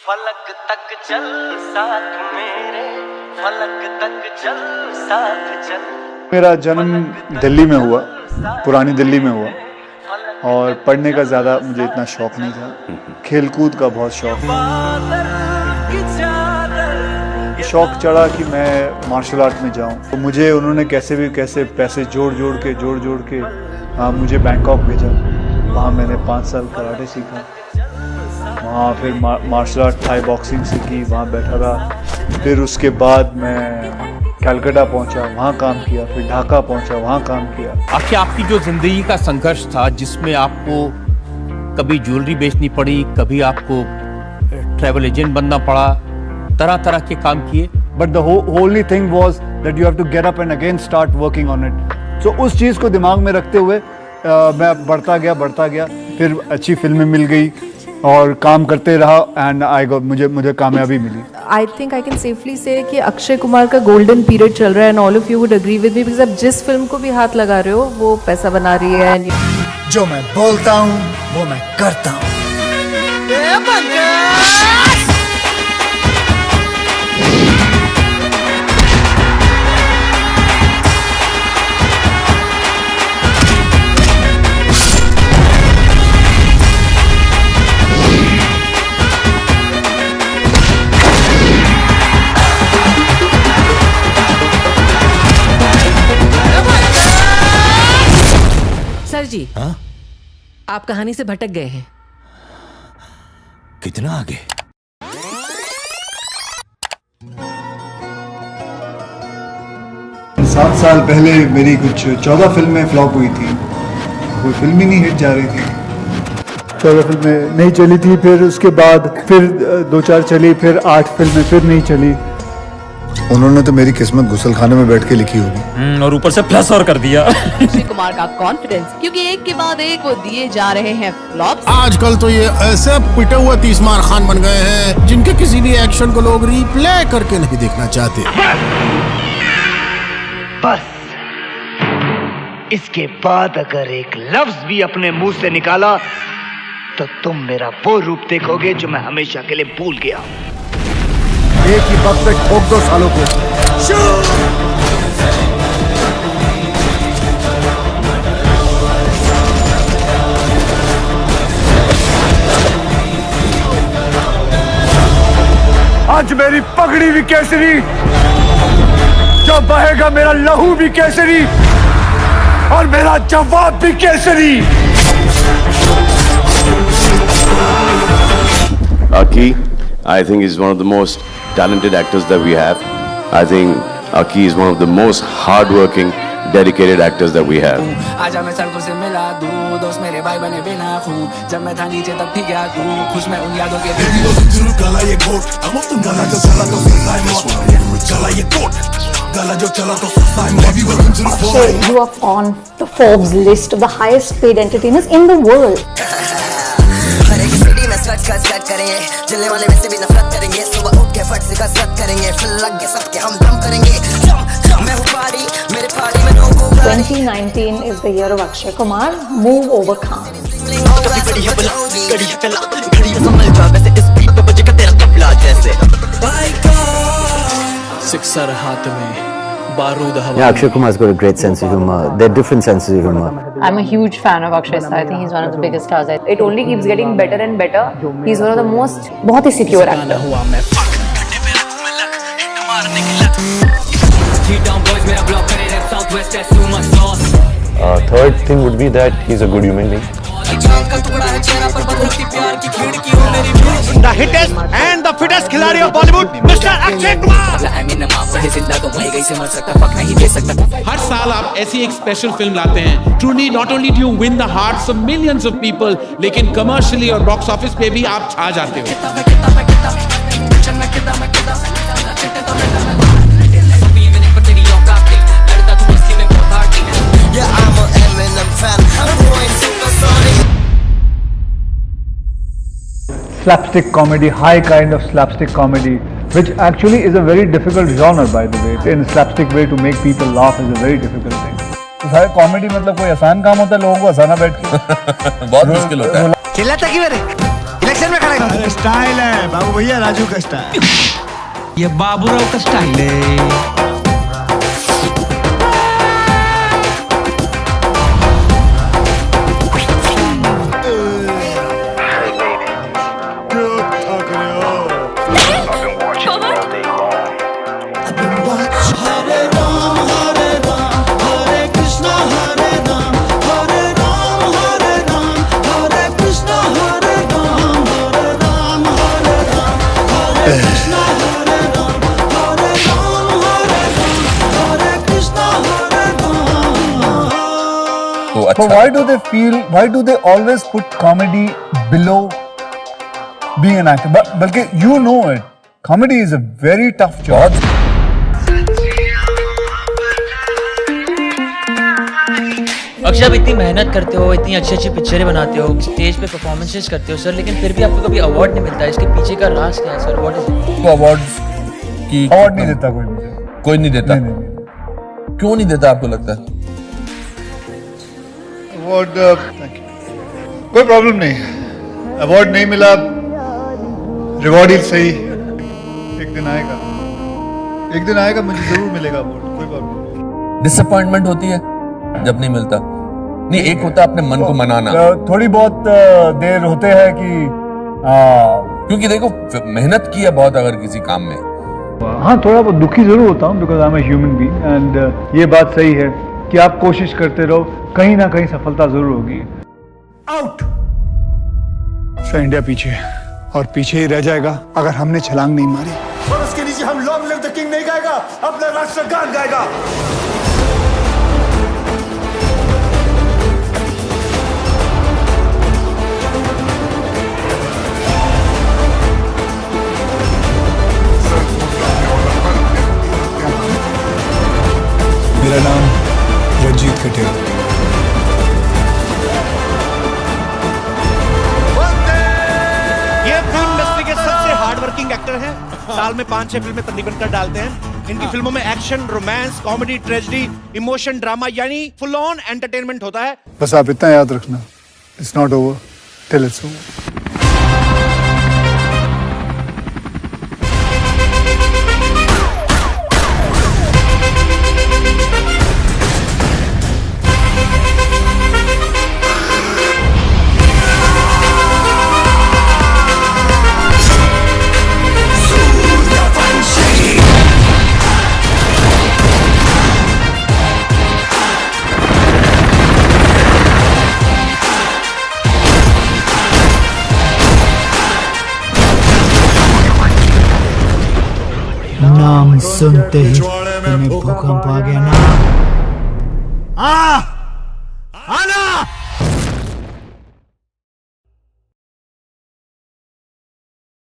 फलक तक चल साथ मेरे, फलक तक चल साथ चल। मेरा जन्म दिल्ली में हुआ, पुरानी दिल्ली में हुआ और पढ़ने का ज़्यादा मुझे इतना शौक नहीं था। खेलकूद का बहुत शौक चढ़ा कि मैं मार्शल आर्ट में जाऊं। तो मुझे उन्होंने कैसे पैसे जोड़ जोड़ के मुझे बैंकॉक भेजा। वहाँ मैंने 5 साल कराटे सीखा। वहाँ फिर मार्शल आर्ट थाई बॉक्सिंग सीखी, वहाँ बैठा रहा। फिर उसके बाद मैं कलकत्ता पहुंचा, वहाँ काम किया। फिर ढाका पहुंचा, वहाँ काम किया। आखिर आपकी जो जिंदगी का संघर्ष था, जिसमें आपको कभी ज्वेलरी बेचनी पड़ी, कभी आपको ट्रैवल एजेंट बनना पड़ा, तरह तरह के काम किए, but the holy thing was that you have to get up and again start working on it. So उस चीज़ को दिमाग में रखते हुए मैं बढ़ता गया। फिर अच्छी फिल्में मिल गई और काम करते रहा एंड मुझे कामयाबी मिली। I think I can safely say कि अक्षय कुमार का गोल्डन पीरियड चल रहा है and all of you would agree with me, because आप जिस फिल्म को भी हाथ लगा रहे हो वो पैसा बना रही है। जो मैं बोलता हूँ वो मैं करता हूँ। सर जी, आप कहानी से भटक गए हैं। कितना आगे? सात साल पहले मेरी कुछ 14 फिल्में फ्लॉप हुई थी। कोई फिल्म ही नहीं हिट जा रही थी। 14 फिल्में नहीं चली थी। फिर उसके बाद फिर 2-4 चली, फिर 8 फिल्में फिर नहीं चली। उन्होंने तो मेरी किस्मत गुसलखाने में बैठ के लिखी होगी और ऊपर से प्लस और कर दिया। अक्षय कुमार का कॉन्फिडेंस, क्योंकि एक के बाद एक वो दिए जा रहे हैं फ्लॉप्स। आजकल तो ये ऐसे पिटे हुए तीसमार खान बन गए हैं जिनके किसी भी एक्शन को लोग रिप्ले करके नहीं देखना चाहते। बस इसके बाद अगर एक लफ्ज भी अपने मुंह से निकाला तो तुम मेरा वो रूप देखोगे जो मैं हमेशा के लिए भूल गया। एक ही वक्त पे ठोक दो सालों को। आज मेरी पगड़ी भी केसरी, जब बहेगा मेरा लहू भी केसरी और मेरा जवाब भी Kesari. Aki, I think is one of the most talented actors that we have. I think Aki is one of the most hard-working, dedicated actors that we have. आजा मैं सड़कों से मिला दूं, दोस्त मेरे भाई बने बिना खून। जब मैं था नीचे तब थी क्या तू, खुश मैं उन यादों के। गला ये कोट, गला जो चला तो सस्ता है। गला ये कोट, गला जो चला तो सस्ता है। Akshay, you are on the Forbes list of the highest paid entertainers in the world. हर एक सिटी में स्वेट करेंगे, जलने वाले वैसे भी नफरत करेंगे। सुबह उठ के फट से कसरत करेंगे, फिर लग के सबके हम दम करेंगे। मैं हूँ पारी, मेरे पारी में लोगों को। 2019 is the year of Akshay Kumar. Move, overcome. कभी कड़ी है बला, कड़ी है कला, घड़ी में संभल जा वैसे इस बीट पे बजेगा तेरा तबला जैसे। सिक्सर हाथ में, बारूद हवा। Yeah, Akshay Kumar's got a great sense of humor. They're different senses of humor. I'm a huge fan of Akshay. I think he's one of the biggest stars. It only keeps getting better and better. He's one of the most बहुत ही secure actor. Third thing would be that he's a good human being. The hittest and the fittest खिलाड़ी of Bollywood, Mr. Akshay Kumar. हर साल आप ऐसी एक special film लाते हैं। Truly, not only do you win the hearts of millions of people, लेकिन commercially और box office पे भी आप छा जाते हो। Slapstick comedy, high kind of slapstick comedy, which actually is a very difficult genre, by the way. In slapstick way to make people laugh is a very difficult thing. तो सारे comedy मतलब कोई आसान काम होता है लोगों को हंसाना बैठ के? बहुत मुश्किल होता है। चिल्लाता क्यों रे? इलेक्शन में खड़ा है। स्टाइल है बाबू भैया, राजू का स्टाइल। ये बाबूराव का स्टाइल है। But why do they always put comedy below being an actor? But बल्कि you know it, comedy is a very tough job. Akshay, आप इतनी मेहनत करते हो, इतनी अच्छी अच्छी पिक्चरें बनाते हो, स्टेज पे परफॉर्मेंसेस करते हो सर, लेकिन फिर भी आपको कभी अवार्ड नहीं मिलता है। इसके पीछे का राज क्या है सर? What is it? तो अवार्ड नहीं देता कोई मुझे। कोई नहीं देता? क्यों नहीं देता आपको लगता है? अवार्ड कोई प्रॉब्लम नहीं, अवार्ड नहीं मिला, रिवॉर्ड ही सही, एक दिन आएगा मुझे जरूर मिलेगा अवार्ड, कोई प्रॉब्लम नहीं। डिसअपॉइंटमेंट होती है जब नहीं मिलता? नहीं, एक होता है अपने मन को मनाना। थोड़ी बहुत देर होते हैं कि क्योंकि देखो मेहनत की है बहुत अगर किसी काम में। हाँ, थोड़ा बहुत दुखी जरूर होता हूँ, because I am a human being, and ये बात सही है कि आप कोशिश करते रहो, कहीं ना कहीं सफलता जरूर होगी। आउट। इंडिया पीछे और पीछे ही रह जाएगा अगर हमने छलांग नहीं मारी। और उसके नीचे हम लॉन्ग लिव द किंग नहीं गाएगा, अपना राष्ट्रगान गाएगा। मेरा नाम रंजीत कटियार। ये फिल्म इंडस्ट्री के सबसे हार्ड वर्किंग एक्टर हैं। साल में 5-6 फिल्में तकरीबन कर डालते हैं। इनकी फिल्मों में action, romance, comedy, tragedy, emotion, drama यानी फुल ऑन एंटरटेनमेंट होता है। बस आप इतना याद रखना, it's not over till it's over. नाम सुनते ही तुम्हें भूकंप आ गया ना?